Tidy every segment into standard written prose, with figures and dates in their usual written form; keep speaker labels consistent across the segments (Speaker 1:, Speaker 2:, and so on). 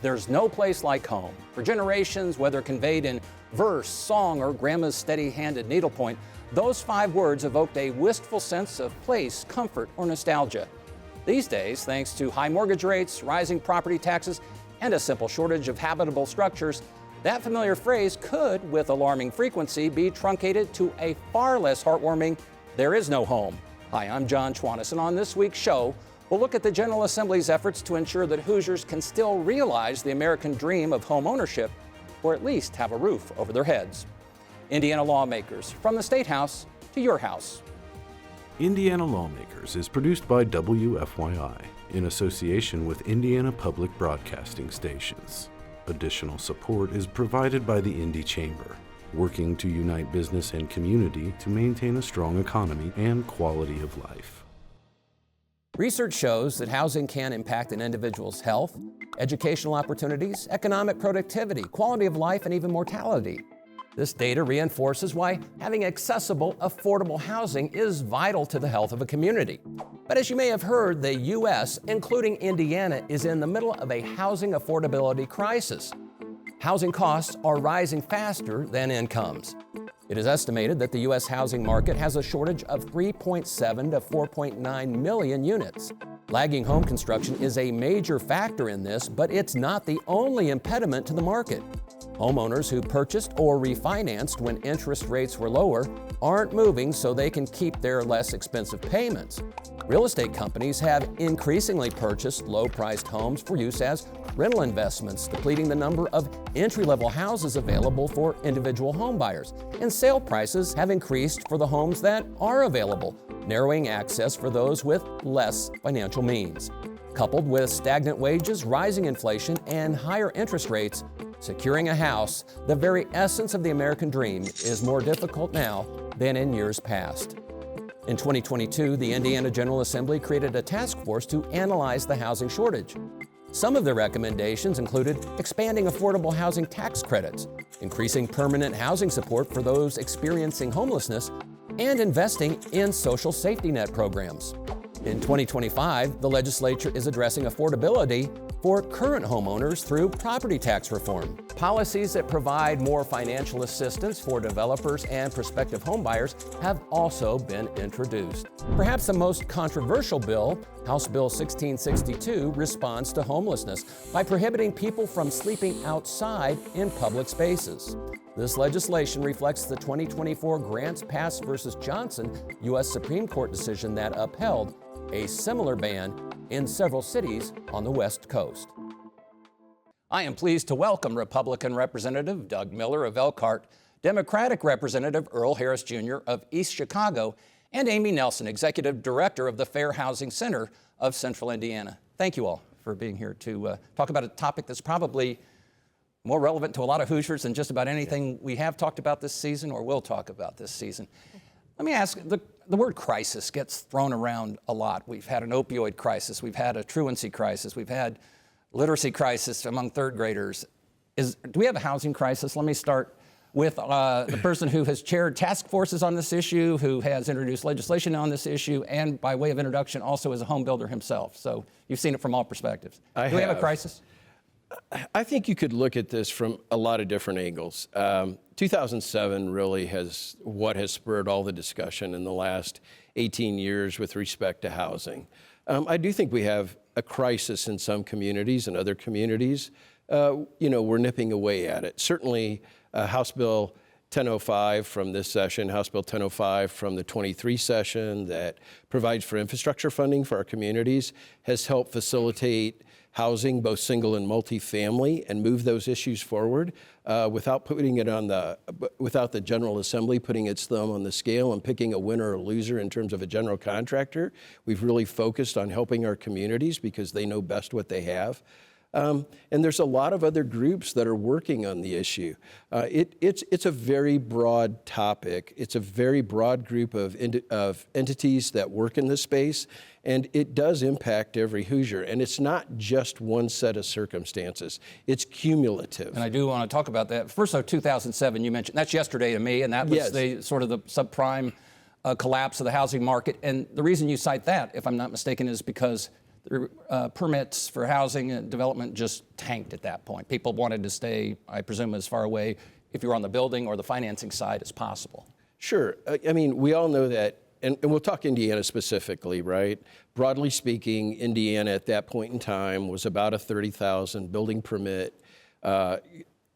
Speaker 1: There's no place like home. For generations, whether conveyed in verse, song, or grandma's steady-handed needlepoint, those 5 words evoked a wistful sense of place, comfort, or nostalgia. These days, thanks to high mortgage rates, rising property taxes, and a simple shortage of habitable structures, that familiar phrase could, with alarming frequency, be truncated to a far less heartwarming, "there is no home." Hi, I'm John Schwannis, and on this week's show, we'll look at the General Assembly's efforts to ensure that Hoosiers can still realize the American dream of home ownership, or at least have a roof over their heads. Indiana Lawmakers, from the State House to your house.
Speaker 2: Indiana Lawmakers is produced by WFYI in association with Indiana Public Broadcasting Stations. Additional support is provided by the Indy Chamber, working to unite business and community to maintain a strong economy and quality of life.
Speaker 1: Research shows that housing can impact an individual's health, educational opportunities, economic productivity, quality of life, and even mortality. This data reinforces why having accessible, affordable housing is vital to the health of a community. But as you may have heard, the U.S., including Indiana, is in the middle of a housing affordability crisis. Housing costs are rising faster than incomes. It is estimated that the U.S. housing market has a shortage of 3.7 to 4.9 million units. Lagging home construction is a major factor in this, but it's not the only impediment to the market. Homeowners who purchased or refinanced when interest rates were lower aren't moving so they can keep their less expensive payments. Real estate companies have increasingly purchased low-priced homes for use as rental investments, depleting the number of entry-level houses available for individual home buyers. And sale prices have increased for the homes that are available, narrowing access for those with less financial means. Coupled with stagnant wages, rising inflation, and higher interest rates, securing a house, the very essence of the American dream, is more difficult now than in years past. In 2022, the Indiana General Assembly created a task force to analyze the housing shortage. Some of the recommendations included expanding affordable housing tax credits, increasing permanent housing support for those experiencing homelessness, and investing in social safety net programs. In 2025, the legislature is addressing affordability for current homeowners through property tax reform. Policies that provide more financial assistance for developers and prospective homebuyers have also been introduced. Perhaps the most controversial bill, House Bill 1662, responds to homelessness by prohibiting people from sleeping outside in public spaces. This legislation reflects the 2024 Grants Pass versus Johnson U.S. Supreme Court decision that upheld a similar ban in several cities on the West Coast. I am pleased to welcome Republican Representative Doug Miller of Elkhart, Democratic Representative Earl Harris Jr. of East Chicago, and Amy Nelson, Executive Director of the Fair Housing Center of Central Indiana. Thank you all for being here to talk about a topic that's probably more relevant to a lot of Hoosiers than just about anything we have talked about this season or will talk about this season. Let me ask, the word crisis gets thrown around a lot. We've had an opioid crisis, we've had a truancy crisis, we've had literacy crisis among third graders. Do we have a housing crisis? Let me start with the person who has chaired task forces on this issue, who has introduced legislation on this issue, and by way of introduction, also is a home builder himself. So you've seen it from all perspectives. Do we have a crisis?
Speaker 3: I think you could look at this from a lot of different angles. 2007 really has spurred all the discussion in the last 18 years with respect to housing. I do think we have a crisis in some communities and other communities. We're nipping away at it. Certainly, House Bill 1005 from this session, House Bill 1005 from the 23 session that provides for infrastructure funding for our communities has helped facilitate housing, both single and multifamily, and move those issues forward without the General Assembly putting its thumb on the scale and picking a winner or loser in terms of a general contractor. We've really focused on helping our communities because they know best what they have. And there's a lot of other groups that are working on the issue. It's a very broad topic. It's a very broad group of entities that work in this space, and it does impact every Hoosier. And it's not just one set of circumstances. It's cumulative.
Speaker 1: And I do want to talk about that. First, 2007, you mentioned, that's yesterday to me, and that was the subprime collapse of the housing market. And the reason you cite that, if I'm not mistaken, is because the permits for housing and development just tanked at that point. People wanted to stay, I presume, as far away, if you were on the building or the financing side, as possible.
Speaker 3: Sure. I mean, we all know that, and we'll talk Indiana specifically, right? Broadly speaking, Indiana at that point in time was about a 30,000 building permit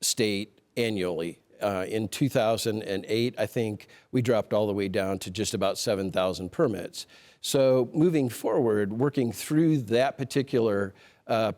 Speaker 3: state annually. In 2008, I think we dropped all the way down to just about 7,000 permits. So moving forward, working through that particular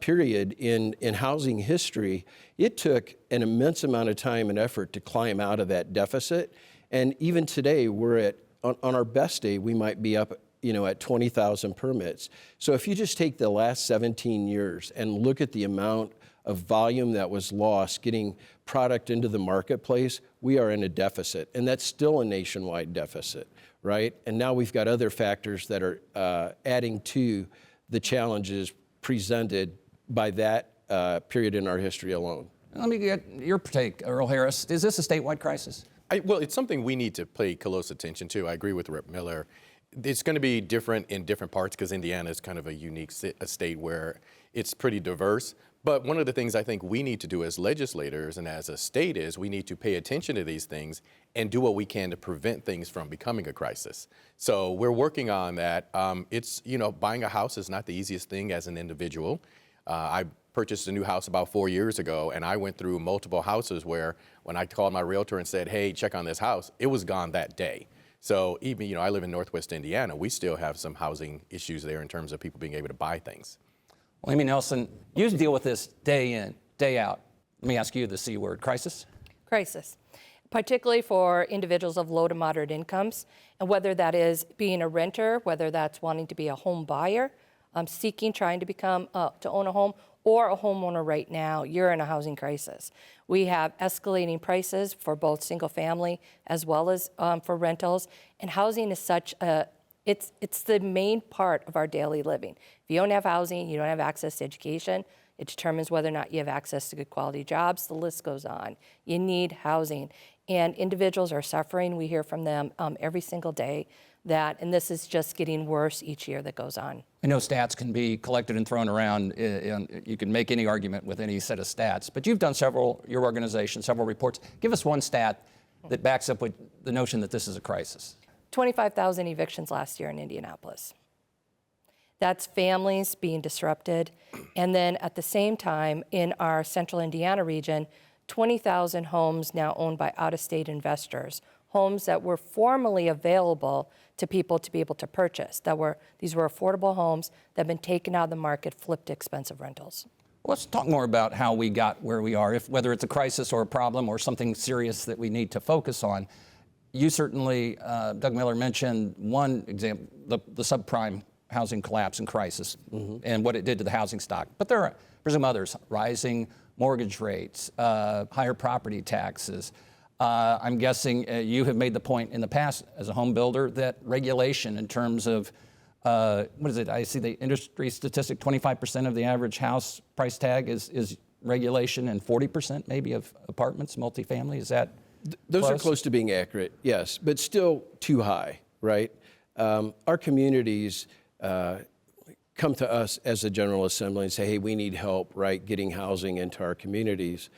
Speaker 3: period in housing history, it took an immense amount of time and effort to climb out of that deficit. And even today, we're at, on our best day, we might be up, at 20,000 permits. So if you just take the last 17 years and look at the amount of volume that was lost getting product into the marketplace, we are in a deficit. And that's still a nationwide deficit, right? And now we've got other factors that are adding to the challenges presented by that period in our history alone.
Speaker 1: Let me get your take, Earl Harris. Is this a statewide crisis?
Speaker 4: Well, it's something we need to pay close attention to. I agree with Rep. Miller. It's going to be different in different parts because Indiana is kind of a unique state where it's pretty diverse. But one of the things I think we need to do as legislators and as a state is we need to pay attention to these things and do what we can to prevent things from becoming a crisis. So we're working on that. It's, buying a house is not the easiest thing as an individual. I purchased a new house about 4 years ago, and I went through multiple houses where when I called my realtor and said, hey, check on this house, it was gone that day. So even, I live in Northwest Indiana, we still have some housing issues there in terms of people being able to buy things.
Speaker 1: Well, Amy Nelson, you deal with this day in, day out. Let me ask you the C word, crisis?
Speaker 5: Crisis, particularly for individuals of low to moderate incomes, and whether that is being a renter, whether that's wanting to be a home buyer, trying to become, to own a home, or a homeowner right now, you're in a housing crisis. We have escalating prices for both single family as well as for rentals, and housing is such a, it's the main part of our daily living. If you don't have housing, you don't have access to education. It determines whether or not you have access to good quality jobs. The list goes on. You need housing. And individuals are suffering. We hear from them every single day and this is just getting worse each year that goes on.
Speaker 1: I know stats can be collected and thrown around. You can make any argument with any set of stats, but you've done your organization, several reports. Give us one stat that backs up with the notion that this is a crisis.
Speaker 5: 25,000 evictions last year in Indianapolis. That's families being disrupted. And then at the same time, in our central Indiana region, 20,000 homes now owned by out-of-state investors, homes that were formerly available to people to be able to purchase. These were affordable homes that have been taken out of the market, flipped to expensive rentals.
Speaker 1: Let's talk more about how we got where we are, whether it's a crisis or a problem or something serious that we need to focus on. You certainly, Doug Miller mentioned one example, the subprime housing collapse and crisis and what it did to the housing stock. But there are, I presume, others, rising mortgage rates, higher property taxes. I'm guessing you have made the point in the past as a home builder that regulation in terms of, what is it? I see the industry statistic, 25% of the average house price tag is regulation and 40% maybe of apartments, multifamily. Is that
Speaker 3: Those
Speaker 1: close?
Speaker 3: are close to being accurate, yes, but still too high, right? Our communities come to us as a General Assembly and say, hey, we need help, right, getting housing into our communities.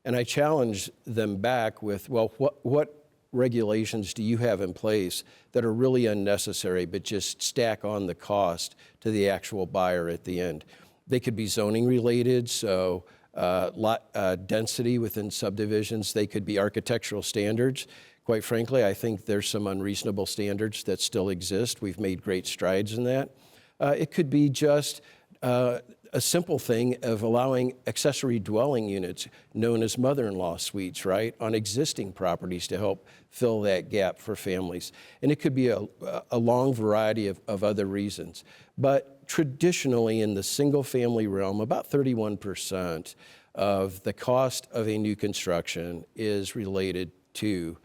Speaker 3: And I challenge them back with, well, what regulations do you have in place that are really unnecessary but just stack on the cost to the actual buyer at the end? They could be zoning related, so lot density within subdivisions. They could be architectural standards. Quite frankly, I think there's some unreasonable standards that still exist. We've made great strides in that. It could be just a simple thing of allowing accessory dwelling units, known as mother-in-law suites, right, on existing properties to help fill that gap for families. And it could be a long variety of other reasons. But traditionally in the single-family realm, about 31% of the cost of a new construction is related to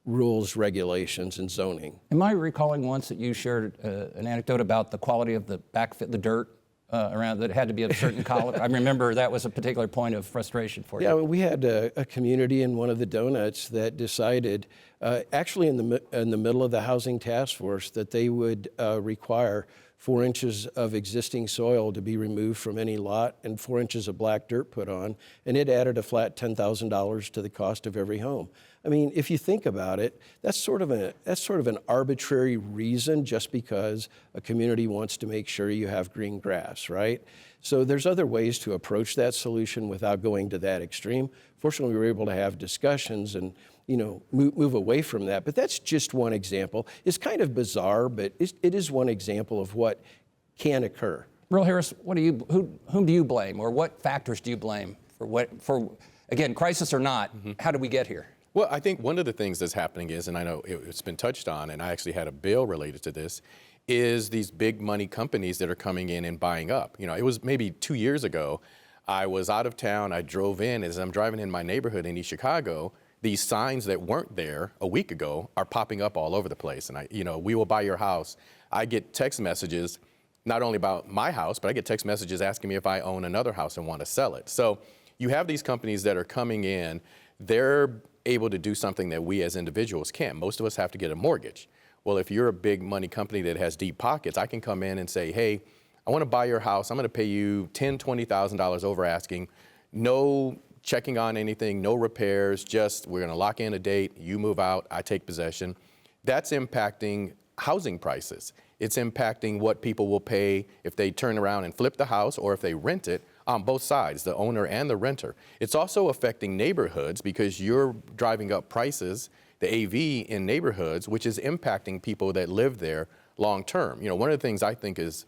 Speaker 3: rules, regulations, and zoning.
Speaker 1: Am I recalling once that you shared an anecdote about the quality of the the dirt around that had to be of a certain color? I remember that was a particular point of frustration for you.
Speaker 3: Yeah, we had a community in one of the donuts that decided, actually in the middle of the housing task force, that they would require 4 inches of existing soil to be removed from any lot and 4 inches of black dirt put on, and it added a flat $10,000 to the cost of every home. I mean, if you think about it, that's sort of an arbitrary reason just because a community wants to make sure you have green grass, right? So there's other ways to approach that solution without going to that extreme. Fortunately, we were able to have discussions and move away from that. But that's just one example. It's kind of bizarre, but it is one example of what can occur.
Speaker 1: Earl Harris, whom do you blame, or what factors do you blame for again, crisis or not, how did we get here?
Speaker 4: Well, I think one of the things that's happening is, and I know it's been touched on, and I actually had a bill related to this, is these big money companies that are coming in and buying up. It was maybe 2 years ago, I was out of town, I drove in, as I'm driving in my neighborhood in East Chicago, these signs that weren't there a week ago are popping up all over the place. And we will buy your house. I get text messages, not only about my house, but I get text messages asking me if I own another house and want to sell it. So you have these companies that are coming in, they're able to do something that we as individuals can't. Most of us have to get a mortgage. Well, if you're a big money company that has deep pockets, I can come in and say, hey, I want to buy your house. I'm going to pay you $10,000, $20,000 over asking. No checking on anything, no repairs, just we're going to lock in a date, you move out, I take possession. That's impacting housing prices. It's impacting what people will pay if they turn around and flip the house or if they rent it on both sides, the owner and the renter. It's also affecting neighborhoods because you're driving up prices, the AV in neighborhoods, which is impacting people that live there long term. One of the things I think is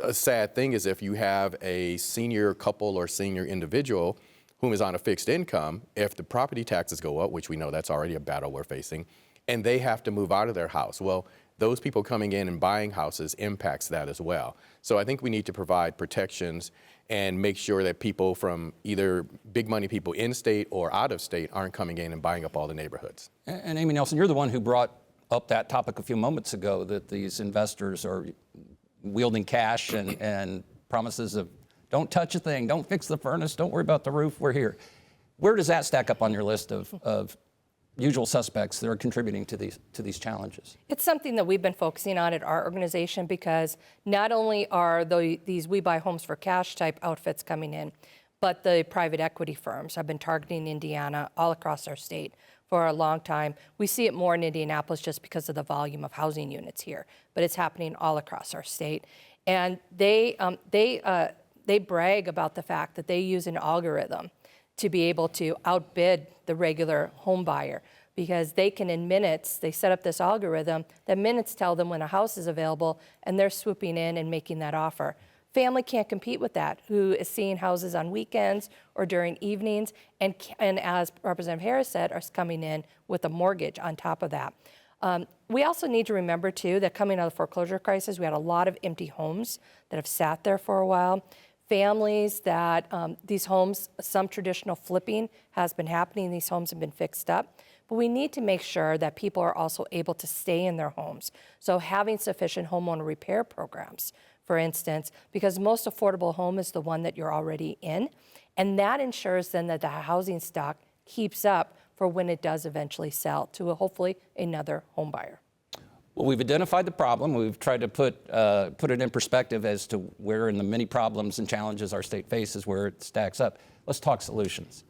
Speaker 4: a sad thing is if you have a senior couple or senior individual whom is on a fixed income, if the property taxes go up, which we know that's already a battle we're facing, and they have to move out of their house, well, those people coming in and buying houses impacts that as well. So I think we need to provide protections and make sure that people from either big money people in state or out of state aren't coming in and buying up all the neighborhoods.
Speaker 1: And Amy Nelson, you're the one who brought up that topic a few moments ago, that these investors are wielding cash and promises of don't touch a thing, don't fix the furnace, don't worry about the roof, we're here. Where does that stack up on your list of usual suspects that are contributing to these challenges?
Speaker 5: It's something that we've been focusing on at our organization because not only are these We Buy Homes for Cash type outfits coming in, but the private equity firms have been targeting Indiana all across our state for a long time. We see it more in Indianapolis just because of the volume of housing units here, but it's happening all across our state. And they brag about the fact that they use an algorithm to be able to outbid the regular home buyer because they can, in minutes, they set up this algorithm that minutes tell them when a house is available and they're swooping in and making that offer. Family can't compete with that, who is seeing houses on weekends or during evenings, and as Representative Harris said, are coming in with a mortgage on top of that. We also need to remember, too, that coming out of the foreclosure crisis, we had a lot of empty homes that have sat there for a while. Families that these homes, some traditional flipping has been happening. These homes have been fixed up. But we need to make sure that people are also able to stay in their homes. So having sufficient homeowner repair programs, for instance, because most affordable home is the one that you're already in. And that ensures then that the housing stock keeps up for when it does eventually sell to hopefully another home buyer.
Speaker 1: Well, we've identified the problem. We've tried to put it in perspective as to where in the many problems and challenges our state faces, where it stacks up. Let's talk solutions.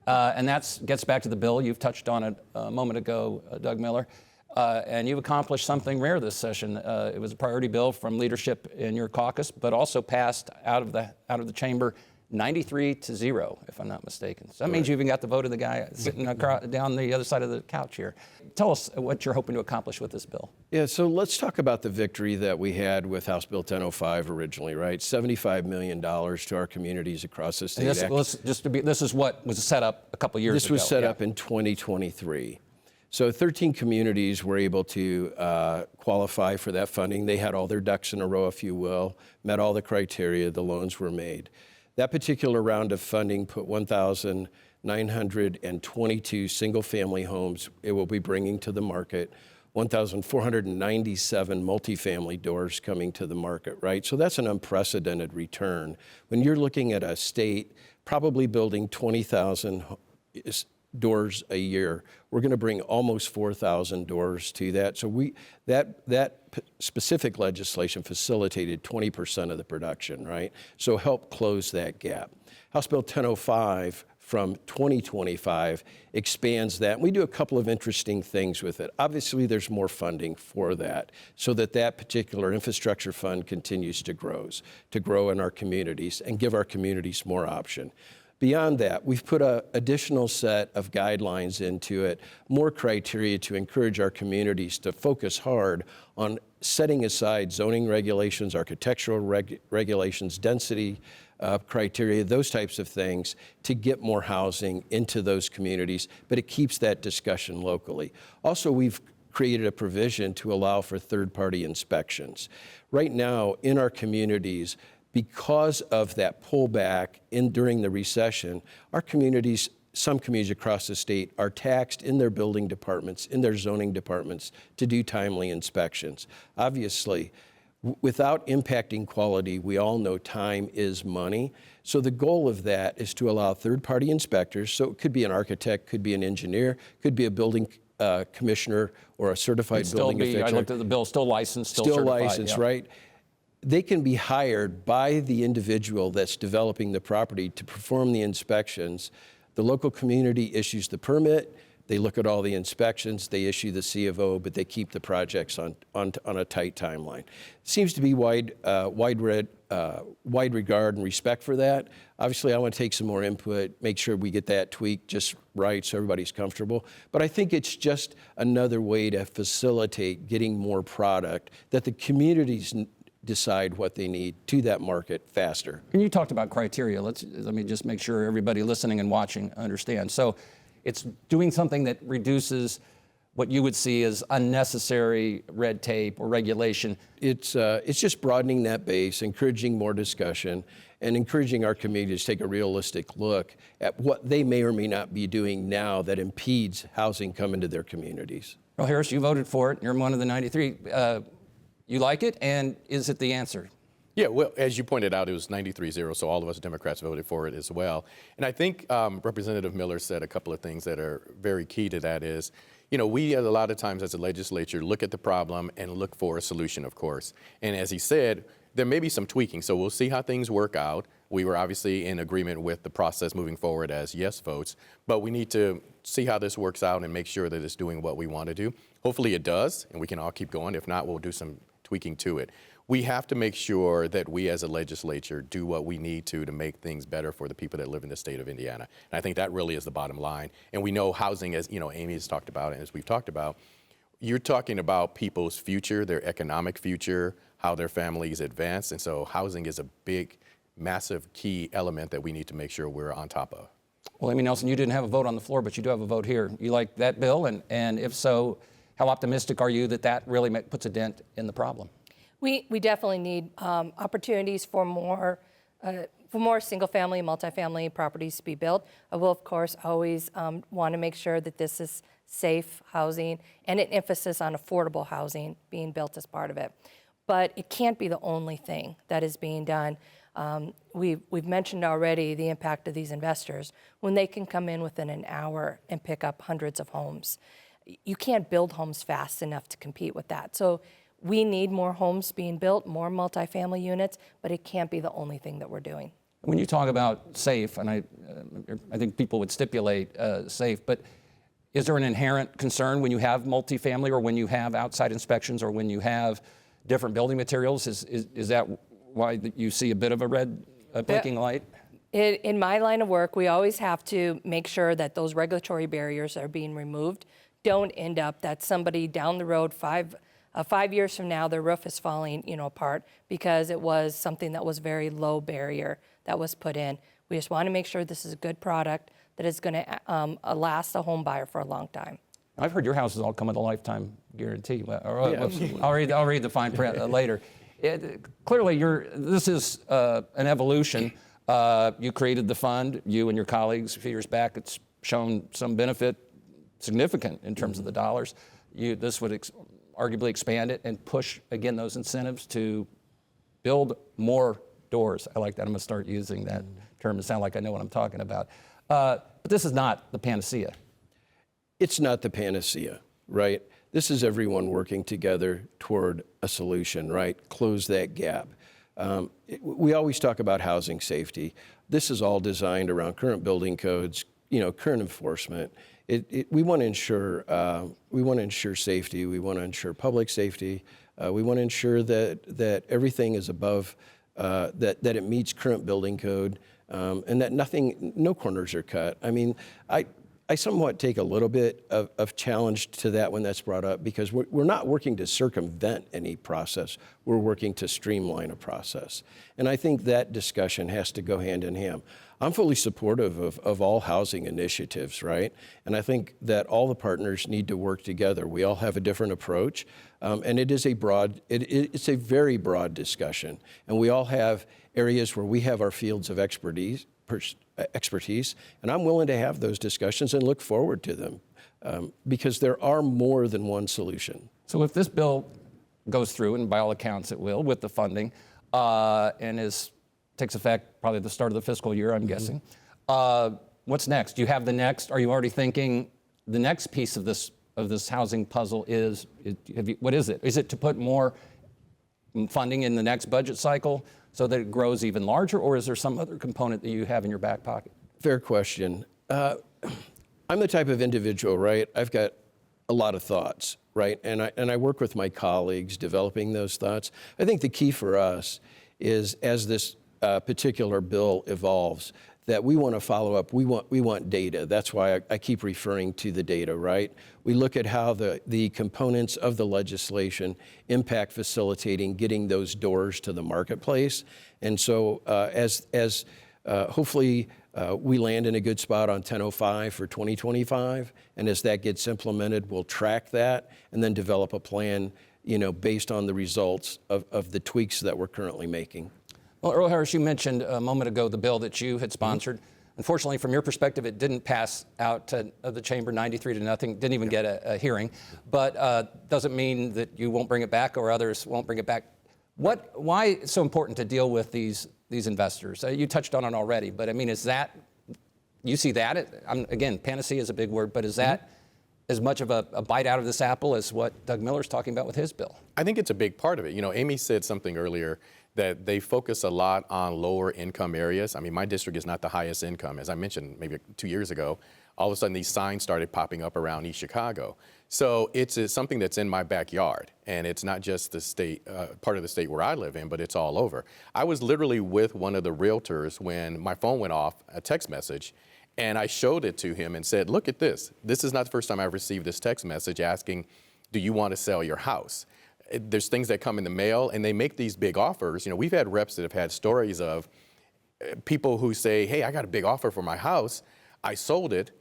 Speaker 1: And that gets back to the bill. You've touched on it a moment ago, Doug Miller. And you've accomplished something rare this session. It was a priority bill from leadership in your caucus, but also passed out of the chamber 93-0, if I'm not mistaken. So that means you even got the vote of the guy sitting down the other side of the couch here. Tell us what you're hoping to accomplish with this bill.
Speaker 3: Yeah, so let's talk about the victory that we had with House Bill 1005 originally, right? $75 million to our communities across the state.
Speaker 1: This is what was set up a couple years ago.
Speaker 3: This was set up in 2023. So 13 communities were able to qualify for that funding. They had all their ducks in a row, if you will, met all the criteria, the loans were made. That particular round of funding put 1,922 single-family homes it will be bringing to the market, 1,497 multifamily doors coming to the market, right? So that's an unprecedented return. When you're looking at a state probably building 20,000 doors a year. We're going to bring almost 4,000 doors to that. So that specific legislation facilitated 20% of the production, right? So help close that gap. House Bill 1005 from 2025 expands that. We do a couple of interesting things with it. Obviously, there's more funding for that so that particular infrastructure fund continues to grow in our communities and give our communities more option. Beyond that, we've put an additional set of guidelines into it, more criteria to encourage our communities to focus hard on setting aside zoning regulations, architectural regulations, density criteria, those types of things to get more housing into those communities, but it keeps that discussion locally. Also, we've created a provision to allow for third-party inspections. Right now, in our communities, because of that pullback during the recession, our communities, some communities across the state, are taxed in their building departments, in their zoning departments, to do timely inspections. Obviously, without impacting quality, we all know time is money. So the goal of that is to allow third-party inspectors, so it could be an architect, could be an engineer, could be a building commissioner or a certified building official.
Speaker 1: I looked at the bill, still licensed, still certified.
Speaker 3: Licensed, yeah. Right? They can be hired by the individual that's developing the property to perform the inspections. The local community issues the permit. They look at all the inspections, they issue the C of O, but they keep the projects on a tight timeline. Seems to be wide regard and respect for that. Obviously, I want to take some more input, make sure we get that tweaked just right so everybody's comfortable. But I think it's just another way to facilitate getting more product that the communities decide what they need to that market faster.
Speaker 1: And you talked about criteria. Let me just make sure everybody listening and watching understands. So it's doing something that reduces what you would see as unnecessary red tape or regulation.
Speaker 3: It's just broadening that base, encouraging more discussion, and encouraging our communities to take a realistic look at what they may or may not be doing now that impedes housing coming to their communities.
Speaker 1: Earl Harris, you voted for it. You're one of the 93. You like it, and is it the answer?
Speaker 4: Yeah, well, as you pointed out, it was 93-0, so all of us Democrats voted for it as well. And I think Representative Miller said a couple of things that are very key to that is, you know, we a lot of times as a legislature look at the problem and look for a solution, of course. And as he said, there may be some tweaking, so we'll see how things work out. We were obviously in agreement with the process moving forward as yes votes, but we need to see how this works out and make sure that it's doing what we want to do. Hopefully it does, and we can all keep going. If not, we'll do some tweaking to it. We have to make sure that we as a legislature do what we need to make things better for the people that live in the state of Indiana. And I think that really is the bottom line. And we know housing, as you know, Amy has talked about and as we've talked about, you're talking about people's future, their economic future, how their families advance. And so housing is a big, massive key element that we need to make sure we're on top of.
Speaker 1: Well, Amy Nelson, you didn't have a vote on the floor, but you do have a vote here. You like that bill? And if so, how optimistic are you that that really puts a dent in the problem?
Speaker 5: We definitely need opportunities for more single-family and multifamily properties to be built. I will, of course, always want to make sure that this is safe housing and an emphasis on affordable housing being built as part of it. But it can't be the only thing that is being done. We've mentioned already the impact of these investors when they can come in within an hour and pick up hundreds of homes. You can't build homes fast enough to compete with that. So we need more homes being built, more multifamily units, but it can't be the only thing that we're doing.
Speaker 1: When you talk about safe, and I think people would stipulate safe, but is there an inherent concern when you have multifamily or when you have outside inspections or when you have different building materials? Is that why you see a bit of a red blinking light?
Speaker 5: In my line of work, we always have to make sure that those regulatory barriers are being removed. Don't end up that somebody down the road 5 years from now, their roof is falling, apart because it was something that was very low barrier that was put in. We just want to make sure this is a good product that is going to last a home buyer for a long time.
Speaker 1: I've heard your houses all come with a lifetime guarantee. I'll read the fine print later. Clearly, this is an evolution. You created the fund, you and your colleagues a few years back. It's shown some benefit, significant in terms of the dollars. This would arguably expand it and push, again, those incentives to build more doors. I like that. I'm going to start using that term to sound like I know what I'm talking about. But this is not the panacea.
Speaker 3: it's not the panacea, right? This is everyone working together toward a solution, right? Close that gap. We always talk about housing safety. This is all designed around current building codes, current enforcement. We want to ensure safety. We want to ensure public safety. We want to ensure that everything is above, that it meets current building code, and that no corners are cut. I mean, I somewhat take a little bit of challenge to that when that's brought up, because we're not working to circumvent any process. We're working to streamline a process. And I think that discussion has to go hand in hand. I'm fully supportive of all housing initiatives, right? And I think that all the partners need to work together. We all have a different approach, and it's a very broad discussion. And we all have areas where we have our fields of expertise, and I'm willing to have those discussions and look forward to them, because there are more than one solution.
Speaker 1: So if this bill goes through, and by all accounts it will, with the funding, and takes effect probably at the start of the fiscal year, I'm guessing, what's next? Do you have the next? Are you already thinking the next piece of this housing puzzle is? What is it? Is it to put more funding in the next budget cycle so that it grows even larger, or is there some other component that you have in your back pocket?
Speaker 3: Fair question. I'm the type of individual, right? I've got a lot of thoughts, right? And I work with my colleagues developing those thoughts. I think the key for us is, as this particular bill evolves, that we want to follow up. We want data. That's why I keep referring to the data, right? We look at how the components of the legislation impact facilitating getting those doors to the marketplace. And so as hopefully we land in a good spot on 1005 for 2025, and as that gets implemented, we'll track that and then develop a plan, based on the results of the tweaks that we're currently making.
Speaker 1: Well, Earl Harris, you mentioned a moment ago the bill that you had sponsored. Unfortunately, from your perspective, it didn't pass out of the chamber 93-0, didn't even get a hearing, but doesn't mean that you won't bring it back or others won't bring it back. Why it's so important to deal with these investors? You touched on it already, but I mean, you see that? Again, panacea is a big word, but is that as much of a bite out of this apple as what Doug Miller's talking about with his bill?
Speaker 4: I think it's a big part of it. Amy said something earlier that they focus a lot on lower income areas. I mean, my district is not the highest income. As I mentioned maybe 2 years ago, all of a sudden these signs started popping up around East Chicago. So it's something that's in my backyard, and it's not just the state, part of the state where I live in, but it's all over. I was literally with one of the realtors when my phone went off, a text message, and I showed it to him and said, look at this. This is not the first time I've received this text message asking, do you want to sell your house? There's things that come in the mail, and they make these big offers. We've had reps that have had stories of people who say, hey, I got a big offer for my house. I sold it,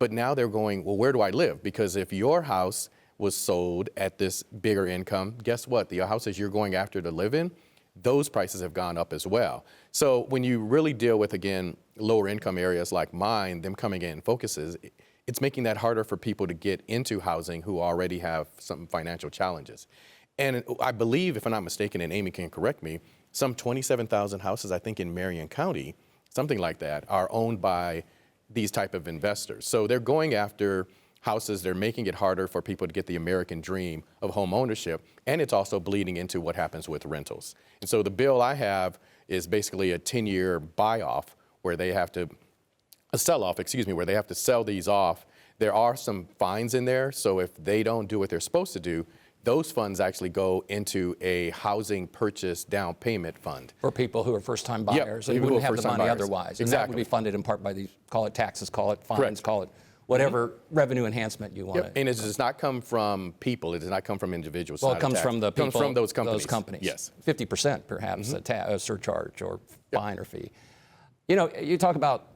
Speaker 4: but now they're going, well, where do I live? Because if your house was sold at this bigger income, guess what? The houses you're going after to live in, those prices have gone up as well. So when you really deal with, again, lower income areas like mine, them coming in focuses, it's making that harder for people to get into housing who already have some financial challenges. And I believe, if I'm not mistaken, and Amy can correct me, some 27,000 houses, I think in Marion County, something like that, are owned by these type of investors. So they're going after houses, they're making it harder for people to get the American dream of home ownership, and it's also bleeding into what happens with rentals. And so the bill I have is basically a 10-year buy-off where they have to, a sell-off, where they have to sell these off. There are some fines in there, so if they don't do what they're supposed to do, those funds actually go into a housing purchase down payment fund.
Speaker 1: For people who are first-time buyers and wouldn't have the money otherwise. And that would be funded in part by these, call it taxes, call it fines,
Speaker 4: Correct.
Speaker 1: Call it whatever revenue enhancement you want.
Speaker 4: And it does not come from people. It does not come from individuals.
Speaker 1: Well, it comes from the people.
Speaker 4: It comes from those companies.
Speaker 1: Those companies.
Speaker 4: Yes.
Speaker 1: 50% perhaps, a surcharge or fine or fee. You talk about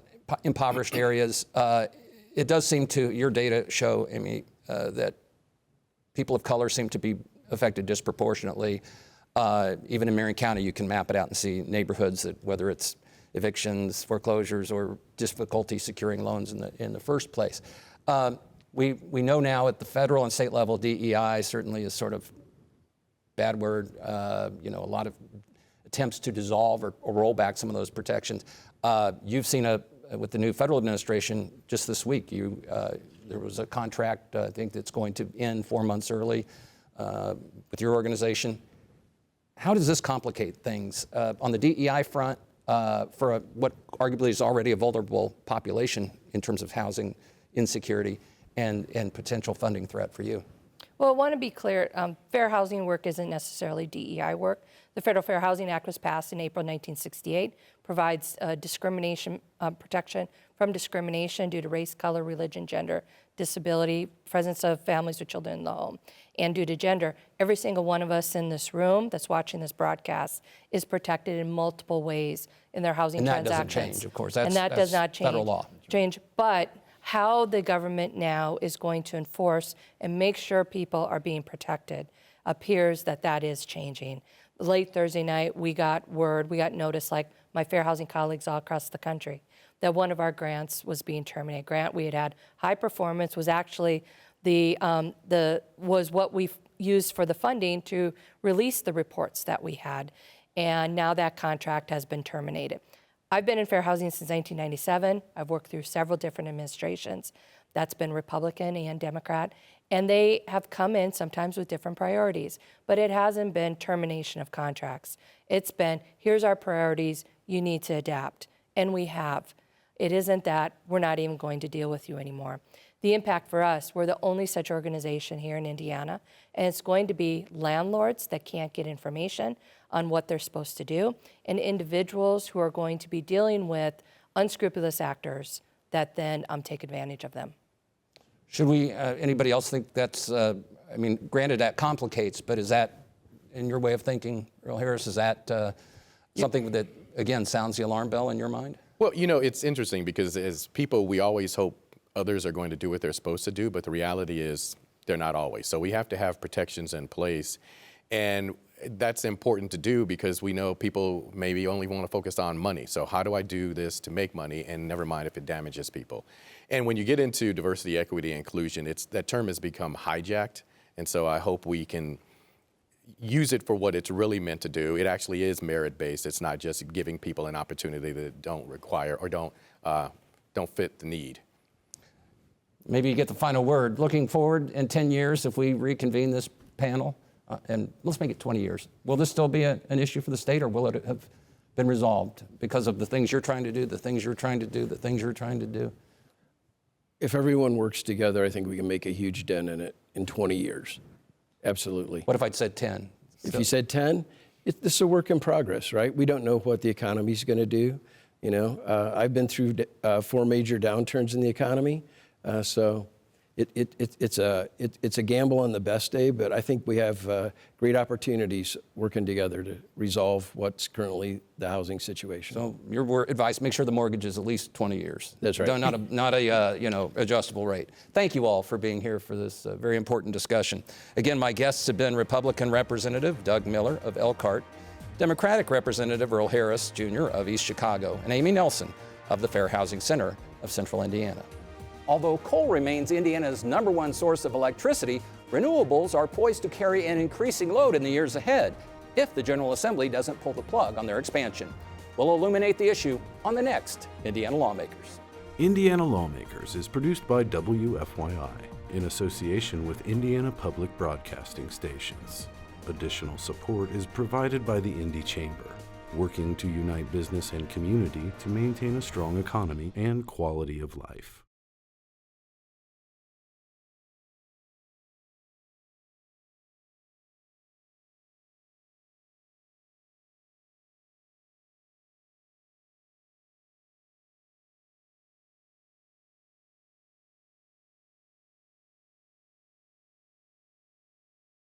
Speaker 1: impoverished areas. It does seem to, your data show, Amy, that people of color seem to be affected disproportionately. Even in Marion County, you can map it out and see neighborhoods that, whether it's evictions, foreclosures, or difficulty securing loans in the first place. We know now at the federal and state level, DEI certainly is sort of bad word. A lot of attempts to dissolve or roll back some of those protections. You've seen a with the new federal administration just this week. There was a contract, I think, that's going to end 4 months early with your organization. How does this complicate things on the DEI front for what arguably is already a vulnerable population in terms of housing insecurity and potential funding threat for you?
Speaker 5: Well, I want to be clear, fair housing work isn't necessarily DEI work. The Federal Fair Housing Act was passed in April 1968, provides discrimination protection from discrimination due to race, color, religion, gender, disability, presence of families with children in the home, and due to gender. Every single one of us in this room that's watching this broadcast is protected in multiple ways in their housing transactions.
Speaker 1: And that doesn't change, of course.
Speaker 5: And that does not change.
Speaker 1: Federal law.
Speaker 5: But how the government now is going to enforce and make sure people are being protected appears that is changing. Late Thursday night, we got notice, like my fair housing colleagues all across the country, that one of our grants was being terminated. Grant we had high performance was actually was what we used for the funding to release the reports that we had, and now that contract has been terminated. I've been in fair housing since 1997. I've worked through several different administrations. That's been Republican and Democrat, and they have come in sometimes with different priorities, but it hasn't been termination of contracts. It's been, here's our priorities, you need to adapt, and we have. It isn't that we're not even going to deal with you anymore. The impact for us, we're the only such organization here in Indiana, and it's going to be landlords that can't get information on what they're supposed to do, and individuals who are going to be dealing with unscrupulous actors that then take advantage of them.
Speaker 1: Should we, anybody else think that's, granted that complicates, but is that, in your way of thinking, Earl Harris, is that something that, again, sounds the alarm bell in your mind?
Speaker 4: Well, it's interesting because as people, we always hope others are going to do what they're supposed to do, but the reality is they're not always. So we have to have protections in place. And that's important to do because we know people maybe only want to focus on money. So how do I do this to make money, and never mind if it damages people? And when you get into diversity, equity, and inclusion, that term has become hijacked. And so I hope we can use it for what it's really meant to do. It actually is merit-based. It's not just giving people an opportunity that don't require or don't fit the need.
Speaker 1: Maybe you get the final word. Looking forward in 10 years, if we reconvene this panel, and let's make it 20 years, will this still be an issue for the state, or will it have been resolved because of the things you're trying to do, the things you're trying to do, the things you're trying to do?
Speaker 3: If everyone works together, I think we can make a huge dent in it in 20 years. Absolutely.
Speaker 1: What if I'd said 10?
Speaker 3: If you said 10, this is a work in progress, right? We don't know what the economy's going to do. I've been through 4 major downturns in the economy, so it's a gamble on the best day. But I think we have great opportunities working together to resolve what's currently the housing situation.
Speaker 1: So your advice: make sure the mortgage is at least 20 years.
Speaker 3: That's right.
Speaker 1: Not a adjustable rate. Thank you all for being here for this very important discussion. Again, my guests have been Republican Representative Doug Miller of Elkhart, Democratic Representative Earl Harris Jr. of East Chicago, and Amy Nelson of the Fair Housing Center of Central Indiana. Although coal remains Indiana's #1 source of electricity, renewables are poised to carry an increasing load in the years ahead if the General Assembly doesn't pull the plug on their expansion. We'll illuminate the issue on the next Indiana Lawmakers.
Speaker 2: Indiana Lawmakers is produced by WFYI in association with Indiana Public Broadcasting Stations. Additional support is provided by the Indy Chamber, working to unite business and community to maintain a strong economy and quality of life.